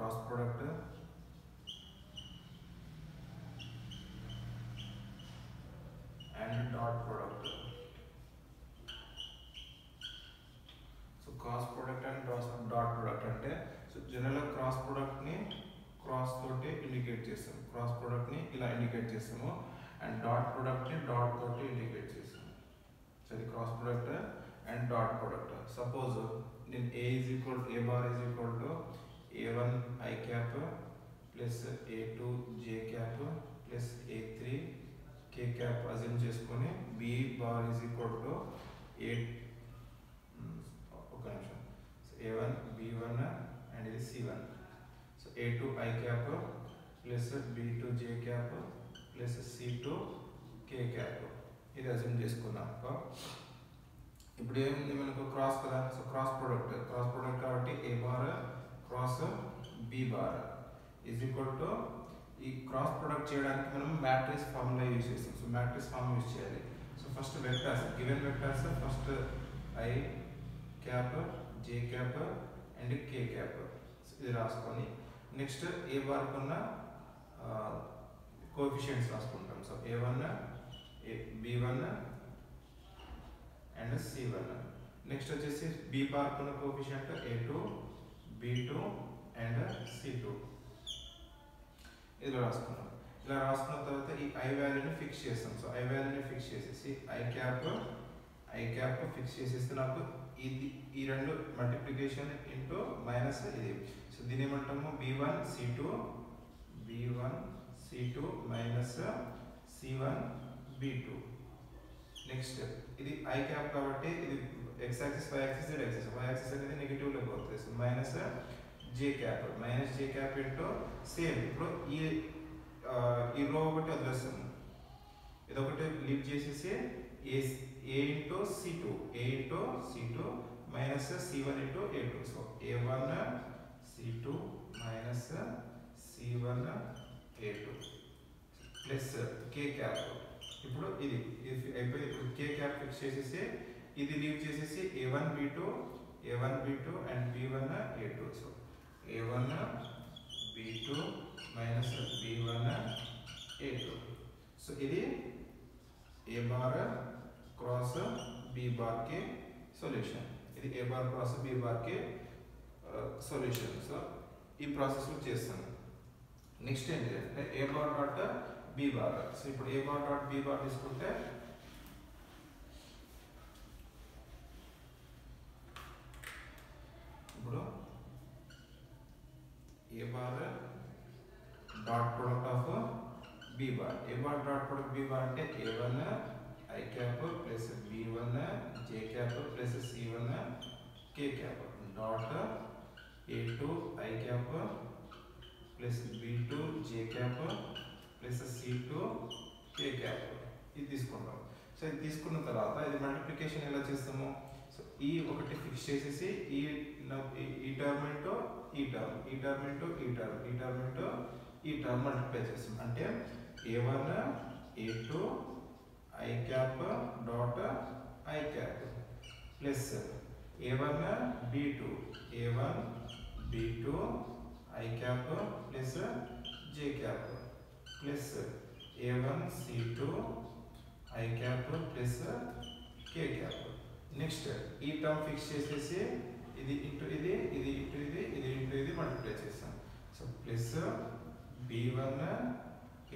cross product and dot product. So cross product and dot product ante so general cross product ni cross తోటి indicate చేస్తాం, cross product ని ఇలా indicate చేస్తాము and dot product ని dot తోటి indicate చేస్తాము. So ఇది cross product and dot product. Suppose నేను a bar is equal to a1 I cap plus a2 j cap plus a3 k cap assume చేసుకొని b bar is equal to a1 b1 and ఇది c1. So a2 I cap plus b2 j cap plus c2 k cap ఇది assume చేసుకున్నాం. ఇప్పుడు ఏముంది మనకు cross కదా, so cross product కాబట్టి a bar cross b bar is equal to ఈ cross product చేయడానికి మనం మ్యాట్రిక్స్ ఫార్ములా యూజ్ చేస్తాం. సో మ్యాట్రిక్స్ ఫార్మ్ యూజ్ చేయాలి. So first vectors given vectors first i cap j cap and k cap ఇది రాసుకొని next a bar కున్న coefficients రాసుకుంటాం. So a1 b1 and c1. Next వచ్చేసి b bar కున్న coefficient a2 b2 and c2 ఇలా రాసుకున్నాం. ఇలా రాసుకున్న తర్వాత ఈ i వాల్యూని ఫిక్స్ చేస్తాం. సో i వాల్యూని ఫిక్స్ చేసేసి i క్యాప్ ఫిక్స్ చేసేస్తే నాకు ఇది ఈ రెండు మల్టిప్లికేషన్ ఇంటూ మైనస్ ఇది. సో దీని ఏమంటాము b1 c2 minus c1 b2. Next ఇది i క్యాప్ కాబట్టి ఇది x axis y axis z axis. y axis అనేది నెగటివ్ లోకి పోతుంది. So minus j cap into same. ఇప్పుడు ఈ రో ఒకటి వదిలేస్తాము, ఇది ఒకటి లీవ్ చేసేసి a into c2 minus c1 into a2. So a1 c2 minus c1 a2 plus k cap. ఇప్పుడు ఇది అయిపోయి ఇప్పుడు k క్యాప్ ఫిక్స్ చేసేసి ఇది లీవ్ చేసేసి a1 b2 and b1 a2. So a1 b2 minus b1 a2. So ఇది a bar cross b bar కి solution. ఇది a bar cross b bar కి సొల్యూషన్. సో ఈ ప్రాసెస్ లో చేస్తాను. నెక్స్ట్ ఏంటంటే a bar dot b bar. So ఇప్పుడు a bar dot b bar తీసుకుంటే ఇప్పుడు a bar dot product of b bar. a bar dot product b bar అంటే a1 I cap plus b1 j cap plus c1 k cap dot a2 I cap plus b2 j cap plus c2 k cap ఇది తీసుకుంటాం. So ఇది తీసుకున్న తర్వాత ఇది multiplication ఎలా చేస్తాము? So ఈ ఒకటి ఫిక్స్ చేసేసి ఈ టర్మ్ ఇంటూ ఈ టర్మ్ ఇంటూ ఈ టర్మ్ మల్టిప్లై చేస్తాం. అంటే a1 a2 I cap dot I cap plus a1 b2 I cap plus j cap plus a1 c2 I cap plus k cap. Next ఈ term fix చేసేసి ఇది into ఇది into ఇది multiply చేస్తాం. So plus b1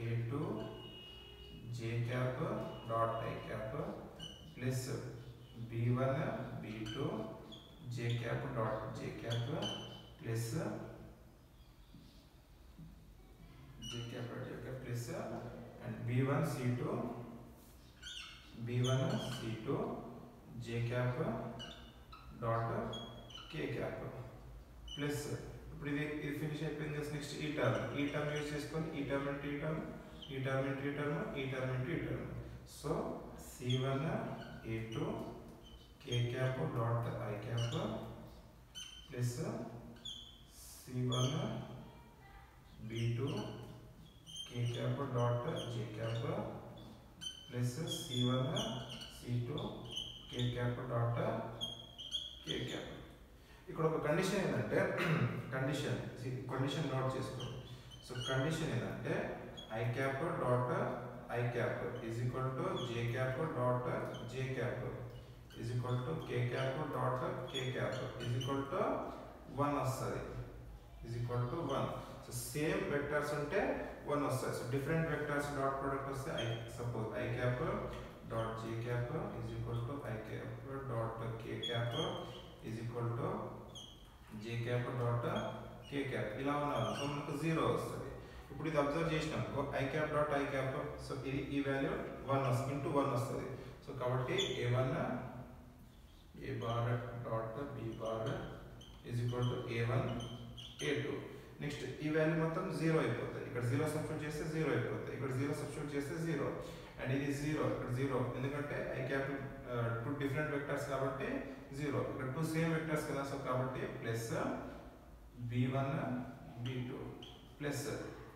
a2 j cap dot I cap plus b1 b2 j cap dot j cap plus j cap plus and b1 c2 j cap dot k cap plus ఇప్పుడు ఇది finish అయిపోయింది. Next ఈ term use చేసుకొని ఈ term into so c1 a2 k cap dot I cap plus c1 b2 k cap dot j cap plus c1 c2 k cap dot k cap. ఇక్కడ ఒక condition ఏంటంటే condition note చేసుకోండి. So condition ఏంటంటే I cap dot I cap is equal to j cap dot j cap is equal to K cap dot k cap is equal to 1 వస్తుంది, is equal to 1. So same vectors ఉంటే 1 వస్తుంది. So different vectors dot product వస్తే suppose i cap dot j cap is equal to i cap dot k cap is equal to j cap dot k cap ఇలా ఉన్నాను. So మనకు 0 వస్తుంది. ఇప్పుడు ఇది observe చేసినాము I cap dot I cap. So ఇది ఈ వాల్యూ 1 వస్తుంది, ఇంటూ 1 వస్తుంది. సో కాబట్టి a1 a bar dot b bar is equal to a1 a2. Next ఈ వాల్యూ మొత్తం 0 అయిపోతుంది. ఇక్కడ 0 సబ్స్టిట్యూట్ చేస్తే 0 అయిపోతుంది, ఇక్కడ 0 సబ్స్టిట్యూట్ చేస్తే 0, అండ్ ఇది 0, ఇక్కడ 0 ఎందుకంటే ఐ క్యాప్ 2 డిఫరెంట్ వెక్టర్స్ కాబట్టి 0, ఇక్కడ 2 సేమ్ వెక్టర్స్ కదా. సో కాబట్టి ప్లస్ b1 b2 ప్లస్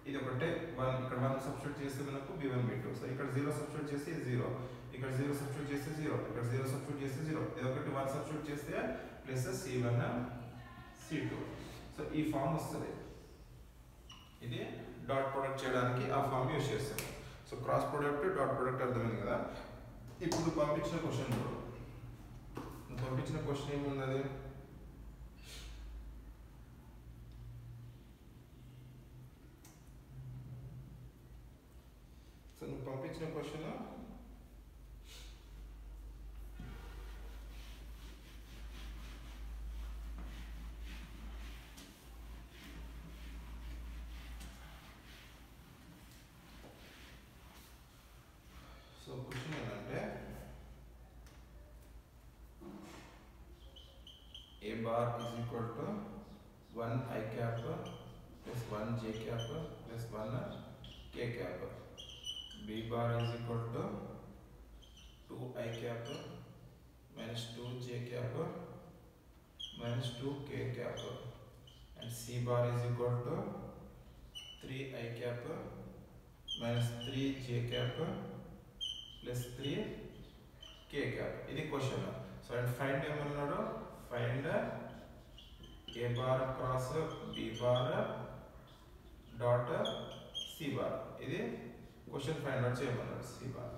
ఇది ఒకటే 1, ఇక్కడ 1 సబ్స్టిట్యూట్ చేస్తే మనకు b1 b2. సో ఇక్కడ 0 సబ్స్టిట్యూట్ చేస్తే 0, ఇక్కడ 0 సబ్స్టిట్యూట్ చేస్తే 0, ఇక్కడ 0 సబ్స్టిట్యూట్ చేస్తే 0, ఇది ఒకటి 1 సబ్స్టిట్యూట్ చేస్తే ప్లస్ c1 c2. సో ఈ ఫామ్ వస్తుంది. ఇది డాట్ ప్రొడక్ట్ చేయడానికి ఆ ఫామ్ యూజ్ చేస్తాం. So cross product dot product అర్థమైంది కదా. ఇప్పుడు పంపించిన క్వశ్చన్ ఏమున్నది? సో నువ్వు పంపించిన క్వశ్చన్ ఏంటంటే a bar is equal to 1 I cap plus 1 j cap plus 1 k cap. B bar is equal to 2 I cap minus 2 j cap minus 2 k cap, and C bar is equal to 3 I cap minus 3 j cap plus 3 k cap. ఇది question. So and find ఏమన్నాడు? Find a bar cross b bar dot c bar. ఇది question find out చేయమన్నాడు. c bar.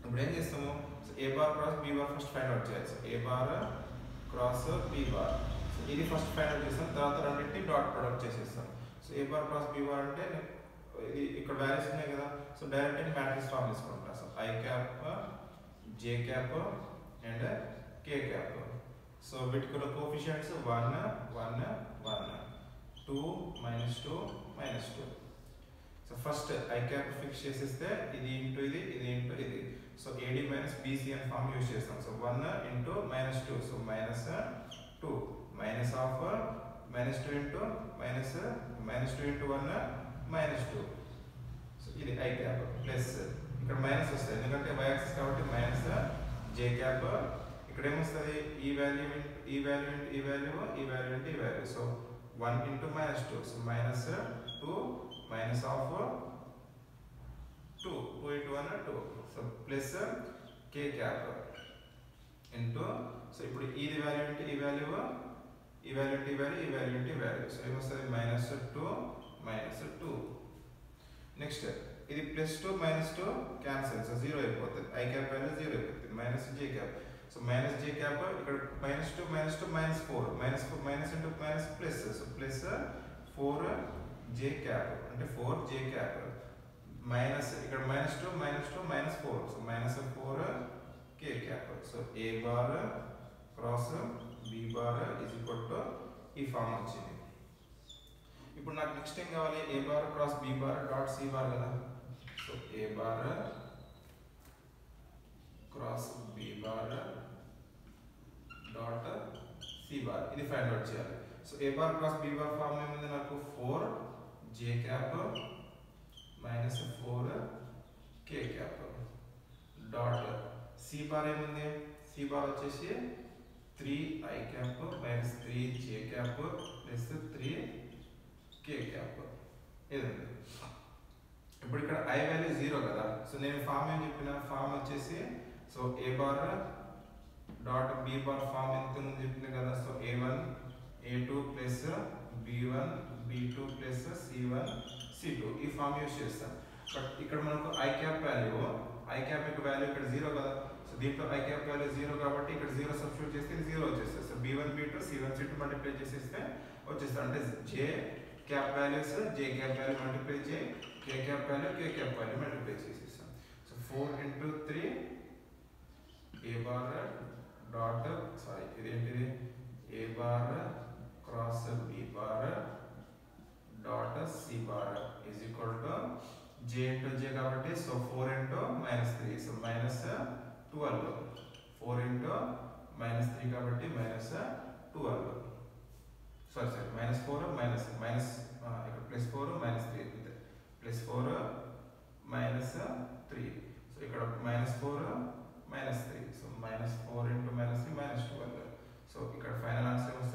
ఇప్పుడు ఏం చేస్తాము? So a bar cross b bar first find out చేయాలి. So a bar cross b bar, so ఇది first find out చేస్తాం, తర్వాత రెండింటిని డాట్ ప్రొడక్ట్ చేసేస్తాం. So a bar cross b bar అంటే ఇక్కడ వాల్యూస్ ఉన్నాయి కదా. సో డైరెక్ట్ మ్యాట్రిక్స్ ఫామ్ తీసుకుంటాం. So I cap J cap and K cap. So వీటికి coefficients 1 1 1 2 -2 -2. So first I cap fix చేసేస్తే ఇది ఇంటూ ఇది, ఇది ఇంటూ ఇది. సో AD - BC అని ఫామ్ యూజ్ చేస్తాం. So 1 into -2, so -2 minus of -2 into -2 into 1 -2. So ఇది ఐ క్యాప్ ప్లస్ ఇక్కడ మైనస్ వస్తుంది ఎందుకంటే y యాక్సిస్ కాబట్టి మైనస్ j క్యాప్. ఇక్కడ ఏమొస్తుంది? ఈ వాల్యూ ఈ వాల్యూ ఈ వాల్యూ ఈ వాల్యూ ఇంటూ ఈ value. So 1 into -2, so -2 minus of 2 into 1 2. So plus k cap into, so ఇప్పుడు ఇది వాల్యూ ఇంటూ ఈ వాల్యూ ఈ వాల్యూ ఇంటూ ఈ వాల్యూ ఈ వాల్యూ ఇంటూ ఈ వాల్యూ. సో ఏమొస్తుంది? -2 -2. నెక్స్ట్ ఇది +2 -2 క్యాన్సిల్, సో 0 అయిపోతుంది. ఐ క్యాప్ వాల్యూ 0 అయిపోతుంది. Minus j cap, so minus j cap ఇక్కడ -2 -2 -4 minus into minus plus, so plus 4 j cap అంటే 4 j క్యాప్ మైనస్ ఇక్కడ -2 -4, so -4 k cap. So a bar cross b bar is equal to ఈ form వచ్చింది. ఇప్పుడు నాకు next ఏం కావాలి? a bar cross b bar dot c bar కదా. So a bar cross b bar dot c bar ఇది find out చేయాలి. So a bar cross b bar form ఏముంది నాకు? 4 j cap minus 4 k cap dot c bar ఏముంది? c bar వచ్చేసి 3 i cap minus 3 j cap plus 3 k cap. ఇదండి. ఇప్పుడు ఇక్కడ i value 0 కదా. సో నేను ఫామ్ ఏం చెప్పిన? ఫామ్ వచ్చేసి so a bar dot b bar form ఎంత ఉంది చెప్పింది కదా. So a1 a2 plus b1 b2 plus c1 c2 ఈ ఫామ్ యూస్ చేస్తాం. బట్ ఇక్కడ మనకు ఐ క్యాప్ యొక్క వాల్యూ ఇక్కడ 0 కదా. సో దీంట్లో ఐ క్యాప్ వాల్యూ 0 కాబట్టి ఇక్కడ 0 సబ్స్టిట్యూట్ చేస్తే ఇది 0 వచ్చేస్తుంది. So b1 b2 c1 c2 multiply చేసేస్తే వచ్చేస్తుంది. అంటే j cap values j cap value multiply j k cap value k cap value multiply చేసేస్తాం. So 4 into 3 a bar dot sorry ఇదేంటిది a bar cross b bar dot c bar is equal to j into j కాబట్టి so 4 into -3 so -12 4 into -3 కాబట్టి -12 sorry -4 minus ఇక్కడ +4 -3 అంతే +4 -3 so ఇక్కడ -4 -3 so -4 into -3 -12 so ఇక్కడ final answer